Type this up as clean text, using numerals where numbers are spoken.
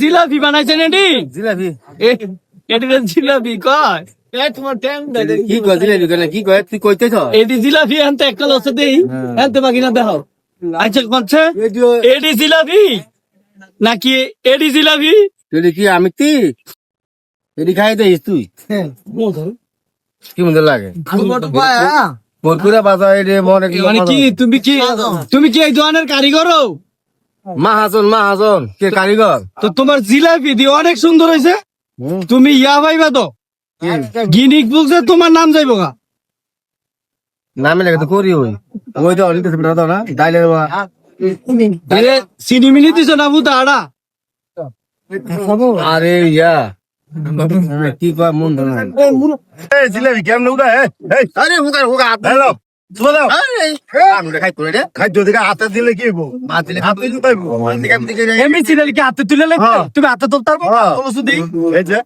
জিলাপি বানাইছেন এটি জিলাপি এটি জিলাপি কয় তোমার ট্যাং কি কয় জিলাপি কেন কি কয় তুই কইতেছ এটি জিলাপি আনতে একটা লসে দেই আনতে বাকি না দেখো আচ্ছা করছে এটি জিলাপি নাকি এটি জিলাপি তুই কি আমি তুই এটি খাই দিস তুই কি মন্দ লাগে বরপুরা বাজার রে মনে কি মানে কি তুমি কি এই দোকানের কারিগর মাহাজন কে কারিগর তো তোমার জিলাপি দিয়ে অনেক সুন্দর হয়েছে তুমি ইয়া ভাইবা তো গিনিক বুকসে তোমার নাম যাইব গা নামে লাগে তো করি ওই তো অনেক না ডাইলে চিনি মিনি দিছ না বুতা আড়া আরে ইয়া কি কয় মন ধরে জিলাপি কেমন উড়া আরে হুকা হ্যালো তুলে দাও আমি খাই তোরে রে খাই যদি হাতে দিলে কি হবো হাতে দিলে হাতে দিতে পারবো এমনি সিরিয়াল কি হাতে তুলে লে তুমি হাতে তুলতে পারবো বলছো দেই এই যে